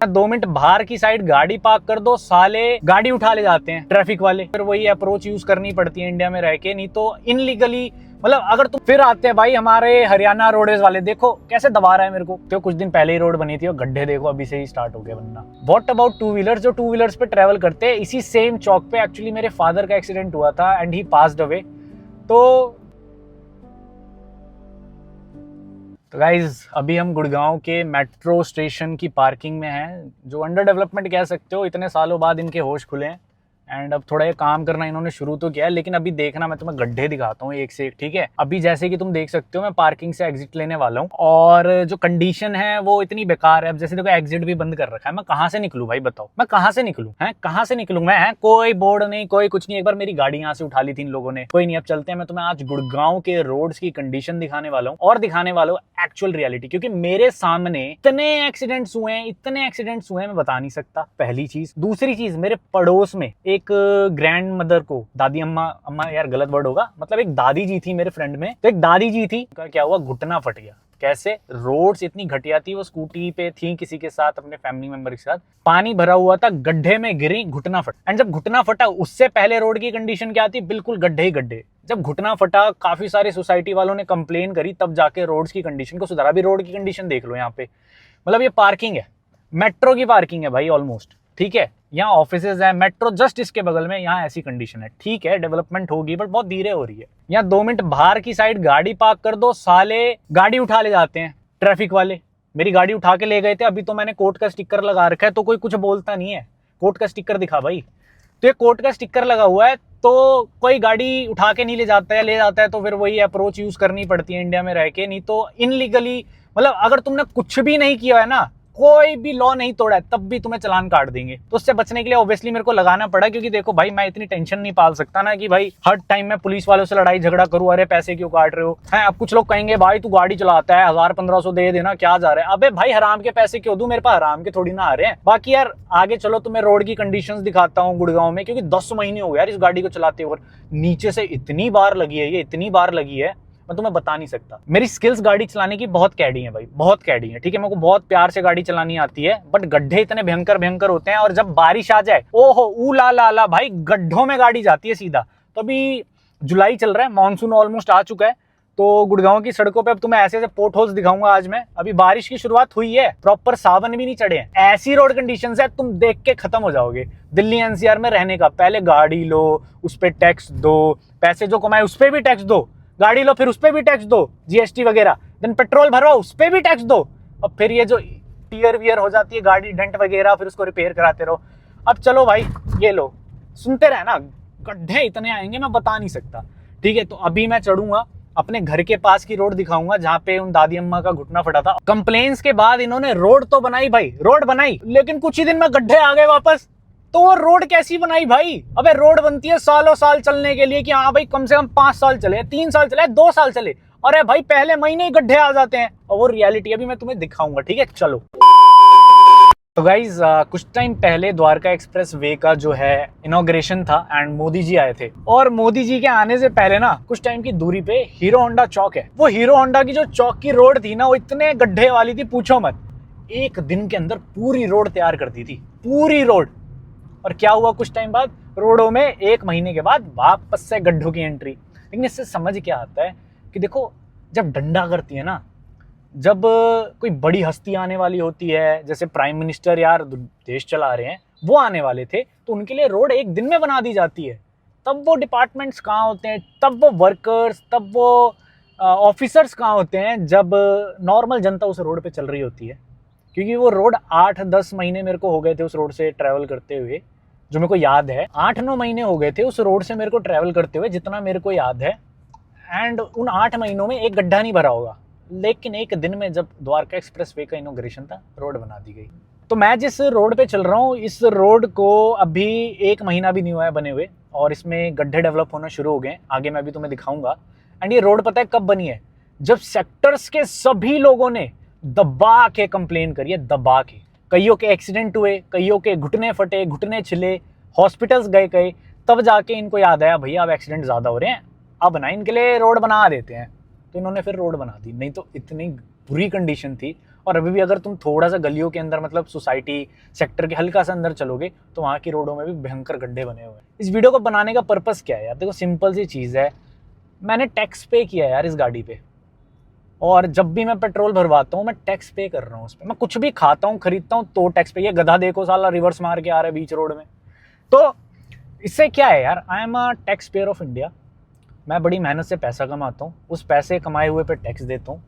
2 minute बाहर की side गाड़ी पार्क कर दो, साले गाड़ी उठा ले जाते हैं ट्रैफिक वाले। फिर वही अप्रोच यूज करनी पड़ती है इंडिया में रह के, नहीं तो इनलीगली मतलब अगर तुम फिर आते हैं भाई हमारे हरियाणा रोडवेज वाले, देखो कैसे दबा रहा है मेरे को। तो कुछ दिन पहले ही रोड बनी थी और गड्ढे देखो अभी से ही स्टार्ट हो गया बनना। व्हाट अबाउट टू व्हीलर्स, जो टू व्हीलर्स पे ट्रेवल करते हैं। इसी सेम चौक पे एक्चुअली मेरे फादर का एक्सीडेंट हुआ था एंड ही पास्ड अवे। तो गाइज अभी हम गुड़गांव के मेट्रो स्टेशन की पार्किंग में हैं, जो अंडर डेवलपमेंट कह सकते हो। इतने सालों बाद इनके होश खुले हैं एंड अब थोड़ा ये काम करना इन्होंने शुरू तो किया है, लेकिन अभी देखना मैं तुम्हें गड्ढे दिखाता हूँ एक से एक, ठीक है। अभी जैसे कि तुम देख सकते हो मैं पार्किंग से एग्जिट लेने वाला हूँ और जो कंडीशन है वो इतनी बेकार है। अब जैसे देखो एग्जिट भी बंद कर रखा है, मैं कहाँ से निकलूँ भाई बताओ, मैं कहाँ से निकलूँ है, कहाँ से निकलूँ मैं, है कोई बोर्ड नहीं कोई कुछ नहीं। एक बार मेरी गाड़ी यहाँ से उठा ली थी इन लोगों ने, कोई नहीं। अब चलते हैं, मैं तुम्हें आज गुड़गांव के रोड्स की कंडीशन दिखाने वाला हूँ और दिखाने वाला हूँ एक्चुअल रियलिटी, क्योंकि मेरे सामने इतने एक्सीडेंट्स हुए हैं मैं बता नहीं सकता, पहली चीज। दूसरी चीज, मेरे पड़ोस में एक ग्रैंड मदर को, दादी अम्मा यार गलत वर्ड होगा, मतलब एक दादी जी थी मेरे फ्रेंड में, तो एक दादी जी थी का क्या हुआ, घुटना फट गया। कैसे, रोड्स इतनी घटिया थी, वो स्कूटी पे थी किसी के साथ, अपने फैमिली मेंबर के साथ, पानी भरा हुआ था, गड्ढे में गिरी, घुटना फटा। एंड जब घुटना फटा उससे पहले रोड की कंडीशन क्या थी, बिल्कुल गड्ढे ही गड्ढे। जब घुटना फटा काफी सारे सोसाइटी वालों ने कंप्लेन करी, तब जाके रोड्स की कंडीशन को सुधारा। अभी रोड की कंडीशन देख लो यहाँ पे, मतलब ये पार्किंग है, मेट्रो की पार्किंग है भाई ऑलमोस्ट, ठीक है। यहाँ ऑफिसेज है, मेट्रो जस्ट इसके बगल में, यहाँ ऐसी कंडीशन है, ठीक है। डेवलपमेंट होगी बट बहुत धीरे हो रही है। यहाँ 2 मिनट बाहर की साइड गाड़ी पार्क कर दो, साले गाड़ी उठा ले जाते हैं ट्रैफिक वाले। मेरी गाड़ी उठा के ले गए थे, अभी तो मैंने कोर्ट का स्टिकर लगा रखा है तो कोई कुछ बोलता नहीं है। कोर्ट का स्टिकर दिखा भाई, तो ये कोर्ट का स्टिकर लगा हुआ है तो कोई गाड़ी उठा के नहीं ले जाता है, ले जाता है तो फिर वही अप्रोच यूज करनी पड़ती है इंडिया में रह के, नहीं तो इनलीगली मतलब अगर तुमने कुछ भी नहीं किया है ना, कोई भी लॉ नहीं तोड़ा है, तब भी तुम्हें चालान काट देंगे। तो उससे बचने के लिए ऑब्वियसली मेरे को लगाना पड़ा, क्योंकि देखो भाई मैं इतनी टेंशन नहीं पाल सकता ना कि भाई हर टाइम मैं पुलिस वालों से लड़ाई झगड़ा करूं, अरे पैसे क्यों काट रहे हो हैं। अब कुछ लोग कहेंगे भाई तू गाड़ी चलाता है 1000-1500 दे देना, क्या जा रहा है। अबे भाई हराम के पैसे क्यों दूं, मेरे पास हराम के थोड़ी ना आ रहे हैं। बाकी यार आगे चलो तुम्हें रोड की कंडीशंस दिखाता हूँ गुड़गांव में, क्योंकि 10 महीने हो गए यार इस गाड़ी को चलाते हुए, नीचे से इतनी बार लगी है, ये इतनी बार लगी है मैं तुम्हें बता नहीं सकता। मेरी स्किल्स गाड़ी चलाने की बहुत कैडी है भाई, बहुत कैडी है, ठीक है। मेरे को बहुत प्यार से गाड़ी चलानी आती है, बट गड्ढे इतने भयंकर होते हैं और जब बारिश आ जाए ओहो ऊ ला ला ला भाई, गड्ढों में गाड़ी जाती है सीधा। तो अभी जुलाई चल रहा है, मानसून ऑलमोस्ट आ चुका है, तो गुड़गांव की सड़कों पे अब तुम्हें ऐसे ऐसे पोर्ट होल्स दिखाऊंगा आज मैं। अभी बारिश की शुरुआत हुई है, प्रॉपर सावन भी नहीं चढ़े हैं, ऐसी रोड कंडीशंस है तुम देख के खत्म हो जाओगे। दिल्ली एनसीआर में रहने का, पहले गाड़ी लो, उस पर टैक्स दो, पैसे जो कमाए उस पर भी टैक्स दो, गाड़ी लो फिर उस पे भी टैक्स दो, जीएसटी वगैरह, देन पेट्रोल भरो उस पे भी टैक्स दो, अब फिर ये जो टीयर वियर हो जाती है गाड़ी डेंट वगैरह, फिर उसको रिपेयर कराते रहो। अब चलो भाई ये लो, सुनते रहे ना, गड्ढे इतने आएंगे मैं बता नहीं सकता, ठीक है। तो अभी मैं चढ़ूंगा, अपने घर के पास की रोड दिखाऊंगा जहाँ पे उन दादी अम्मा का घुटना फटा था। कंप्लेन्स के बाद इन्होंने रोड तो बनाई भाई, रोड बनाई, लेकिन कुछ ही दिन में गड्ढे आ गए वापस। तो वो रोड कैसी बनाई भाई, अबे रोड बनती है सालों साल चलने के लिए कि हाँ भाई कम से कम 5 साल चले, 3 साल चले, 2 साल चले, अरे भाई पहले महीने ही गड्ढे आ जाते हैं। और वो रियलिटी अभी मैं तुम्हें दिखाऊंगा, ठीक है चलो। तो गाइज कुछ टाइम पहले द्वारका एक्सप्रेस वे का जो है इनॉग्रेशन था एंड मोदी जी आए थे, और मोदी जी के आने से पहले ना कुछ टाइम की दूरी पे हीरो होंडा चौक है, वो हीरो होंडा की जो चौक की रोड थी ना, वो इतने गड्ढे वाली थी पूछो मत। एक दिन के अंदर पूरी रोड तैयार कर दी थी, पूरी रोड। और क्या हुआ कुछ टाइम बाद, रोडों में 1 महीने के बाद वापस से गड्ढों की एंट्री। लेकिन इससे समझ क्या आता है कि देखो जब डंडा करती है ना, जब कोई बड़ी हस्ती आने वाली होती है, जैसे प्राइम मिनिस्टर यार देश चला रहे हैं वो आने वाले थे, तो उनके लिए रोड एक दिन में बना दी जाती है। तब वो डिपार्टमेंट्स कहाँ होते हैं, तब वो वर्कर्स, तब वो ऑफिसर्स कहाँ होते हैं, जब नॉर्मल जनता उस रोड पे चल रही होती है। क्योंकि वो रोड 8-10 महीने मेरे को हो गए थे उस रोड से ट्रैवल करते हुए, जो मेरे को याद है 8-9 महीने हो गए थे उस रोड से मेरे को ट्रैवल करते हुए, जितना मेरे को याद है। एंड उन 8 महीनों में एक गड्ढा नहीं भरा होगा, लेकिन एक दिन में जब द्वारका एक्सप्रेस वे का इनॉग्रेशन था, रोड बना दी गई। तो मैं जिस रोड पे चल रहा हूँ, इस रोड को अभी 1 महीना भी नहीं हुआ है बने हुए, और इसमें गड्ढे डेवलप होना शुरू हो गए, आगे मैं अभी तुम्हें दिखाऊंगा। एंड ये रोड पता है कब बनी है, जब सेक्टर्स के सभी लोगों ने दबा के कंप्लेन करी है, दबा के। कईयों के एक्सीडेंट हुए, कईयों के घुटने फटे, घुटने छिले, हॉस्पिटल्स गए कई, तब जाके इनको याद आया भैया अब एक्सीडेंट ज़्यादा हो रहे हैं, अब ना इनके लिए रोड बना देते हैं। तो इन्होंने फिर रोड बना दी, नहीं तो इतनी बुरी कंडीशन थी। और अभी भी अगर तुम थोड़ा सा गलियों के अंदर मतलब सोसाइटी सेक्टर के हल्का सा अंदर चलोगे तो वहाँ की रोडों में भी भयंकर गड्ढे बने हुए हैं। इस वीडियो को बनाने का पर्पस क्या है यार, देखो सिंपल सी चीज़ है, मैंने टैक्स पे किया यार इस गाड़ी पे, और जब भी मैं पेट्रोल भरवाता हूँ मैं टैक्स पे कर रहा हूँ उस पर। मैं कुछ भी खाता हूँ खरीदता हूँ तो टैक्स पे। ये गधा देखो साला रिवर्स मार के आ रहा है बीच रोड में। तो इससे क्या है यार, I am a tax payer of India. मैं बड़ी मेहनत से पैसा कमाता हूँ, उस पैसे कमाए हुए पे टैक्स देता हूँ,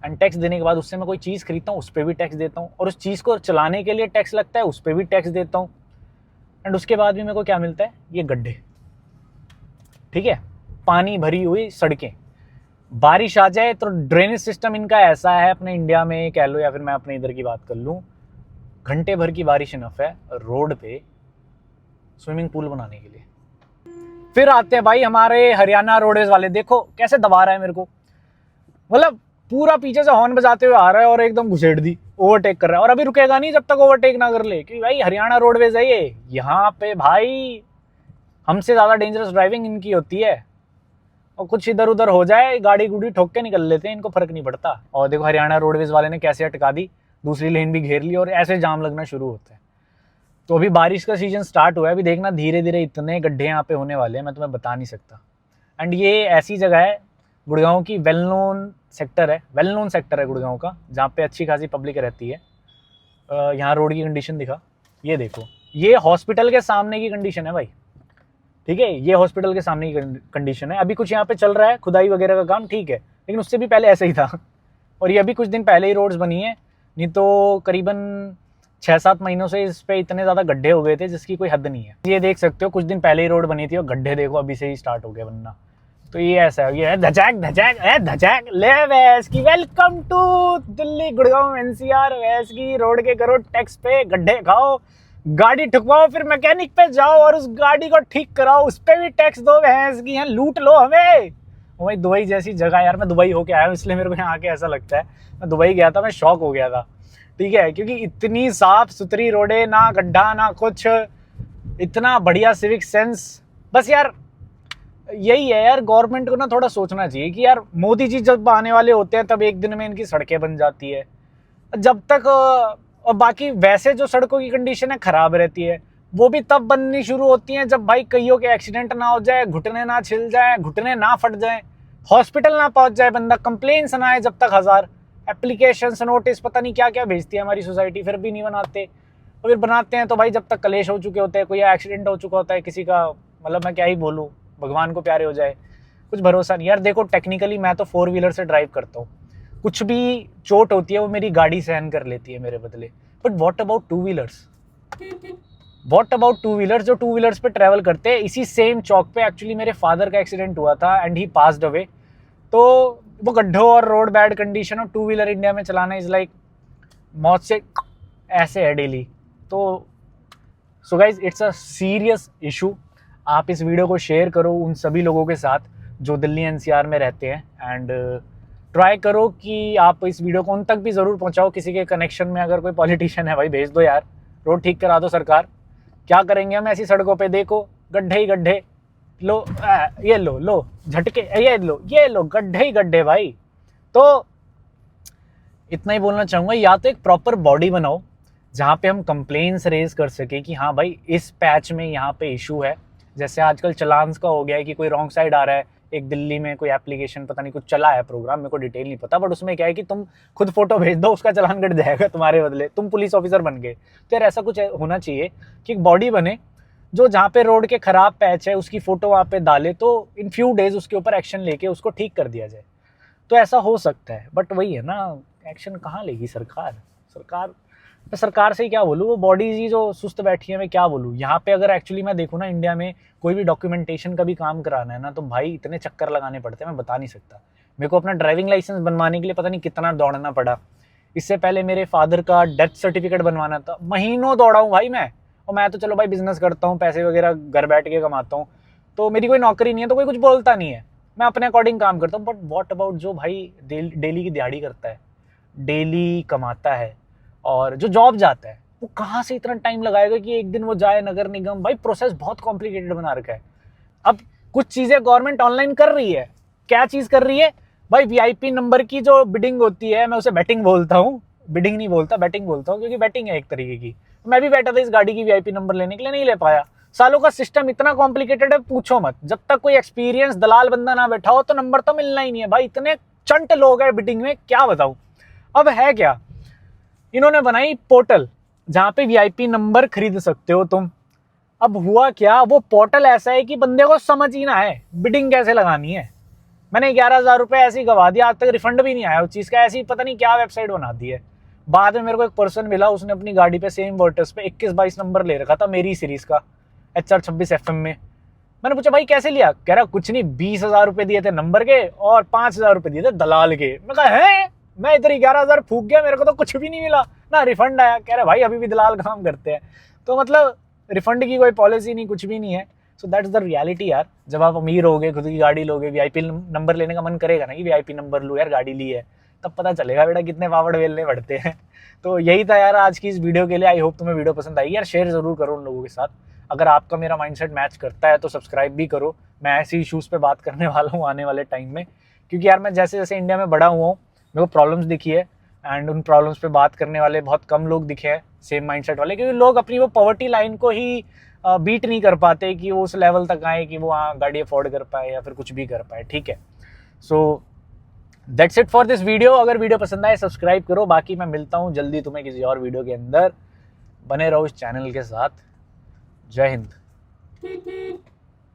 एंड टैक्स देने के बाद उससे मैं कोई चीज़ खरीदता हूँ उस पर भी टैक्स देता हूँ, और उस चीज़ को चलाने के लिए टैक्स लगता है उस पर भी टैक्स देता हूँ, एंड उसके बाद भी मेरे को क्या मिलता है, ये गड्ढे। ठीक है, पानी भरी हुई सड़कें, बारिश आ जाए तो ड्रेनेज सिस्टम इनका ऐसा है अपने इंडिया में कह लो, या फिर मैं अपने इधर की बात कर लूँ, घंटे भर की बारिश इनफ है रोड पे स्विमिंग पूल बनाने के लिए। फिर आते हैं भाई हमारे हरियाणा रोडवेज वाले, देखो कैसे दबा रहा है मेरे को, मतलब पूरा पीछे से हॉर्न बजाते हुए आ रहा है और एकदम घुसेड़ दी, ओवरटेक कर रहा है, और अभी रुकेगा नहीं जब तक ओवरटेक ना कर ले, क्योंकि भाई हरियाणा रोडवेज है ये। यहाँ पे भाई हमसे ज़्यादा डेंजरस ड्राइविंग इनकी होती है, और कुछ इधर उधर हो जाए गाड़ी गुड़ी ठोक के निकल लेते हैं, इनको फर्क नहीं पड़ता। और देखो हरियाणा रोडवेज वाले ने कैसे अटका दी, दूसरी लेन भी घेर ली और ऐसे जाम लगना शुरू होता है। तो अभी बारिश का सीजन स्टार्ट हुआ है, अभी देखना धीरे धीरे इतने गड्ढे यहाँ पे होने वाले हैं मैं तुम्हें बता नहीं सकता। एंड ये ऐसी जगह है गुड़गांव की, वेल नोन सेक्टर है गुड़गांव का, जहाँ पे अच्छी खासी पब्लिक रहती है। यहाँ रोड की कंडीशन दिखा, ये देखो, ये हॉस्पिटल के सामने की कंडीशन है भाई। ठीक है, ये हॉस्पिटल के सामने की कंडीशन है। अभी कुछ यहाँ पे चल रहा है खुदाई वगैरह का काम, ठीक है, लेकिन उससे भी पहले ऐसे ही था। और ये अभी कुछ दिन पहले ही रोड्स बनी है, नहीं तो करीबन 6-7 महीनों से इस पे इतने ज़्यादा गड्ढे हो गए थे जिसकी कोई हद नहीं है। ये देख सकते हो कुछ दिन पहले ही रोड बनी थी और गड्ढे देखो अभी से ही स्टार्ट हो गए बनना। तो ये ऐसा है, ये है धचैक ले वैस की, welcome to Delhi Gurgaon NCR. वैस की रोड के करो टैक्स पे, गड्ढे खाओ, गाड़ी ठुकवाओ, फिर मैकेनिक पे जाओ और उस गाड़ी को ठीक कराओ, उस पर भी टैक्स दो भैंस की, यहाँ लूट लो हमें। वही दुबई जैसी जगह यार, मैं दुबई होके आया हूँ इसलिए मेरे को यहाँ आके ऐसा लगता है। मैं दुबई गया था, मैं शॉक हो गया था। ठीक है, क्योंकि इतनी साफ सुथरी रोडें, ना गड्ढा ना कुछ, इतना बढ़िया सिविक सेंस। बस यार यही है यार, गवर्नमेंट को ना थोड़ा सोचना चाहिए कि यार मोदी जी जब आने वाले होते हैं तब एक दिन में इनकी सड़कें बन जाती है, जब तक और बाकी वैसे जो सड़कों की कंडीशन है खराब रहती है, वो भी तब बननी शुरू होती हैं जब भाई कईयों के एक्सीडेंट ना हो जाए, घुटने ना छिल जाए, घुटने ना फट जाए, हॉस्पिटल ना पहुंच जाए बंदा, कंप्लेंट्स ना आए, जब तक 1000 एप्लीकेशंस नोटिस पता नहीं क्या क्या भेजती है हमारी सोसाइटी, फिर भी नहीं बनाते। और फिर बनाते हैं तो भाई जब तक कलेश हो चुके होते हैं, कोई एक्सीडेंट हो चुका होता है किसी का, मतलब मैं क्या ही बोलूँ, भगवान को प्यारे हो जाए, कुछ भरोसा नहीं यार। देखो टेक्निकली मैं तो 4 व्हीलर से ड्राइव करता हूँ, कुछ भी चोट होती है वो मेरी गाड़ी सहन कर लेती है मेरे बदले। But what about two wheelers, जो टू व्हीलर्स पे ट्रैवल करते हैं। इसी सेम चौक पे एक्चुअली मेरे फादर का एक्सीडेंट हुआ था एंड ही पास्ड अवे। तो वो गड्ढों और रोड बैड कंडीशन और टू व्हीलर इंडिया में चलाना इज़ लाइक मौत से ऐसे है डेली। तो so guys it's a serious issue. आप इस वीडियो को शेयर करो उन सभी लोगों के साथ जो दिल्ली एनसीआर में रहते हैं, एंड ट्राई करो कि आप इस वीडियो को उन तक भी ज़रूर पहुंचाओ। किसी के कनेक्शन में अगर कोई पॉलिटिशियन है भाई भेज दो यार, रोड ठीक करा दो सरकार। क्या करेंगे हम ऐसी सड़कों पे, देखो गड्ढे ही गड्ढे, लो ये लो झटके, ये लो गड्ढे ही गड्ढे भाई। तो इतना ही बोलना चाहूँगा, या तो एक प्रॉपर बॉडी बनाओ जहाँ पे हम कंप्लेंट्स रेज कर सके कि हाँ भाई इस पैच में यहाँ पे इशू है। जैसे आजकल चलान्स का हो गया है कि कोई रॉन्ग साइड आ रहा है, एक दिल्ली में कोई एप्लीकेशन पता नहीं कुछ चला है प्रोग्राम, मेरे को डिटेल नहीं पता, बट उसमें क्या है कि तुम खुद फोटो भेज दो, उसका चालान कट जाएगा तुम्हारे बदले, तुम पुलिस ऑफिसर बन गए। तो यार ऐसा कुछ होना चाहिए कि एक बॉडी बने जो जहाँ पे रोड के खराब पैच है उसकी फोटो वहाँ पे डाले, तो इन फ्यू डेज उसके ऊपर एक्शन लेके उसको ठीक कर दिया जाए। तो ऐसा हो सकता है, बट वही है ना, एक्शन कहाँ लेगी सरकार से ही क्या बोलूँ, वो बॉडीज ही जो सुस्त बैठी है, मैं क्या बोलूँ। यहाँ पे अगर एक्चुअली मैं देखूँ ना, इंडिया में कोई भी डॉक्यूमेंटेशन का भी काम कराना है ना, तो भाई इतने चक्कर लगाने पड़ते हैं मैं बता नहीं सकता। मेरे को अपना ड्राइविंग लाइसेंस बनवाने के लिए पता नहीं कितना दौड़ना पड़ा। इससे पहले मेरे फादर का डेथ सर्टिफिकेट बनवाना था, महीनों दौड़ा हूँ भाई मैं। और मैं तो चलो भाई बिजनेस करता हूँ, पैसे वगैरह घर बैठ के कमाता हूँ, तो मेरी कोई नौकरी नहीं है, तो कोई कुछ बोलता नहीं है, मैं अपने अकॉर्डिंग काम करता हूँ। बट व्हाट अबाउट जो भाई डेली की दिहाड़ी करता है, डेली कमाता है और जो जॉब जाता है, वो कहाँ से इतना टाइम लगाएगा कि एक दिन वो जाए नगर निगम। भाई प्रोसेस बहुत कॉम्प्लिकेटेड बना रखा है। अब कुछ चीज़ें गवर्नमेंट ऑनलाइन कर रही है, क्या चीज़ कर रही है भाई, वीआईपी नंबर की जो बिडिंग होती है, मैं उसे बैटिंग बोलता हूँ, बिडिंग नहीं बोलता, बैटिंग बोलता हूँ, क्योंकि बैटिंग है एक तरीके की। मैं भी बैठा था इस गाड़ी की वीआईपी नंबर लेने के लिए, नहीं ले पाया। सालों का सिस्टम इतना कॉम्प्लिकेटेड है, पूछो मत। जब तक कोई एक्सपीरियंस दलाल बंदा ना बैठा हो तो नंबर तो मिलना ही नहीं है भाई। इतने चंट लोग हैं बिडिंग में, क्या बताऊं। अब है क्या, इन्होंने बनाई पोर्टल जहां पे वीआईपी नंबर खरीद सकते हो तुम। अब हुआ क्या, वो पोर्टल ऐसा है कि बंदे को समझ ही ना है बिडिंग कैसे लगानी है। मैंने 11,000 रुपये ऐसे ही गवा दिया, आज तक रिफंड भी नहीं आया उस चीज़ का। ऐसी पता नहीं क्या वेबसाइट बना दी है। बाद में मेरे को एक पर्सन मिला, उसने अपनी गाड़ी पे सेम वर्टस पे 21-22 नंबर ले रखा था मेरी सीरीज का, HR26 FM में। मैंने पूछा भाई कैसे लिया, कह रहा कुछ नहीं, 20,000 रुपये दिए थे नंबर के और 5,000 रुपये दिए थे दलाल के। मैं कहा है, मैं इधर 11,000 फूक गया, मेरे को तो कुछ भी नहीं मिला ना रिफंड आया। कह रहे भाई अभी भी दलाल काम करते हैं। तो मतलब रिफंड की कोई पॉलिसी नहीं, कुछ भी नहीं है। सो दैट्स द रियलिटी यार। जब आप अमीर होगे, खुद की गाड़ी लोगे, वीआईपी नंबर लेने का मन करेगा ना कि वीआईपी नंबर लूँ यार, गाड़ी ली है, तब पता चलेगा बेटा कितने पावड़ वेलने पड़ते हैं। तो यही था यार आज की इस वीडियो के लिए। आई होप तुम्हें वीडियो पसंद आई यार। शेयर जरूर करो उन लोगों के साथ। अगर आपका मेरा माइंडसेट मैच करता है तो सब्सक्राइब भी करो। मैं ऐसे इशूज़ पे बात करने वाला हूँ आने वाले टाइम में, क्योंकि यार मैं जैसे जैसे इंडिया में बड़ा हुआ हूँ, मेरे को प्रॉब्लम्स दिखी है, एंड उन प्रॉब्लम्स पे बात करने वाले बहुत कम लोग दिखे हैं सेम माइंडसेट वाले, क्योंकि लोग अपनी वो पॉवर्टी लाइन को ही बीट नहीं कर पाते कि वो उस लेवल तक आए कि वो गाड़ी अफोर्ड कर पाए या फिर कुछ भी कर पाए। ठीक है, so that's it for this video. अगर वीडियो पसंद आए सब्सक्राइब करो। बाकी मैं मिलता हूँ जल्दी तुम्हें किसी और वीडियो के अंदर। बने रहो इस चैनल के साथ। जय हिंद।